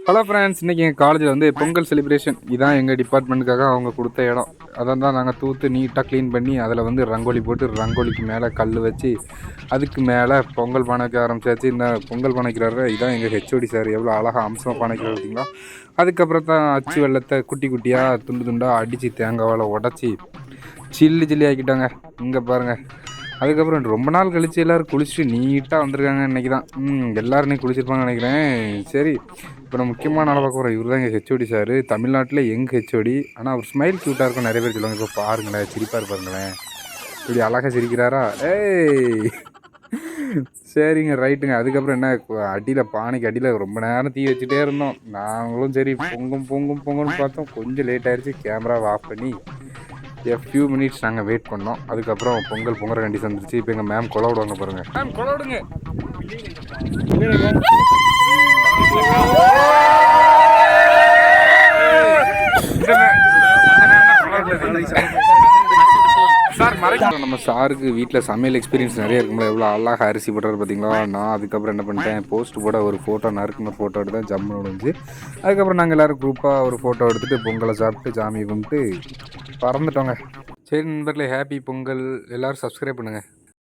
Hello friends, இன்றைக்கி எங்கள் காலேஜில் வந்து பொங்கல் செலிப்ரேஷன். இதான் எங்கள் டிபார்ட்மெண்ட்டுக்காக அவங்க கொடுத்த இடம். அதை தான் நாங்கள் தூத்து நீட்டாக க்ளீன் பண்ணி அதில் வந்து ரங்கோலி போட்டு ரங்கோலிக்கு மேலே கல் வச்சு அதுக்கு மேலே பொங்கல் பானை வைக்க ஆரம்பிச்சாச்சு. இந்த பொங்கல் பானை வைக்கிறாரு இதான் எங்கள் ஹெச்ஓடி சார். எவ்வளோ அழகாக அம்சமாக பானை வைக்கிறாரு பார்த்தீங்களா. அதுக்கப்புறம் தான் அச்சு வெள்ளத்தை குட்டி குட்டியாக துண்டு துண்டாக அடித்து தேங்காவால் உடச்சி சில்லி ஆக்கிட்டாங்க. இங்கே பாருங்கள். அதுக்கப்புறம் ரொம்ப நாள் கழித்து எல்லோரும் குளிச்சுட்டு நீட்டாக வந்திருக்காங்க. இன்றைக்கி தான் எல்லோரும் நீ குளிச்சிருப்பாங்கன்னு நினைக்கிறேன். சரி, இப்போ நான் முக்கியமான நாளை பார்க்க போகிறேன். இவர் தான் எங்கள் ஹெச்ஓடி சார், தமிழ்நாட்டில் எங்கள் ஹெச்ஓடி. ஆனால் அவர் ஸ்மைல் க்யூட்டாக இருக்கும், நிறைய பேர் சொல்லுவாங்க. இப்போ பாருங்களேன், சிரிப்பாக பாருங்களேன், இப்படி அழகாக சிரிக்கிறாரா. ஏய் சரிங்க, ரைட்டுங்க. அதுக்கப்புறம் என்ன, அடியில் பானைக்கு அடியில் ரொம்ப நேரம் தீ வச்சுட்டே இருந்தோம். நாங்களும் சரி பொங்குன்னு பார்த்தோம். கொஞ்சம் லேட் ஆகிடுச்சு. கேமராவை ஆஃப் பண்ணி ஃபியூ மினிட்ஸ் நாங்கள் வெயிட் பண்ணோம். அதுக்கப்புறம் பொங்குற கண்டிஷன் வந்துருச்சு. இப்போ எங்கள் மேம் கொலை விடுவாங்க பாருங்கள். மேம் கொலை விடுங்க. சார் நம்ம சாருக்கு வீட்டில் சமையல் எக்ஸ்பீரியன்ஸ் நிறைய இருக்கும்போது எவ்வளோ அழகாக அரிசி போடுறாரு பார்த்தீங்களா. நான் அதுக்கப்புறம் என்ன பண்ணிட்டேன், போஸ்ட் போட ஒரு ஃபோட்டோ நறுக்குன ஃபோட்டோ எடுத்து தான் ஜம்முன்னு விழுந்துச்சு. அதுக்கப்புறம் நாங்கள் எல்லோரும் குரூப்பாக ஒரு ஃபோட்டோ எடுத்துகிட்டு பொங்கலை சாப்பிட்டு சாமி கும்பிட்டு பறந்துட்டோங்க. சரி நண்பர்களே, ஹாப்பி பொங்கல். எல்லோரும் சப்ஸ்கிரைப் பண்ணுங்கள்.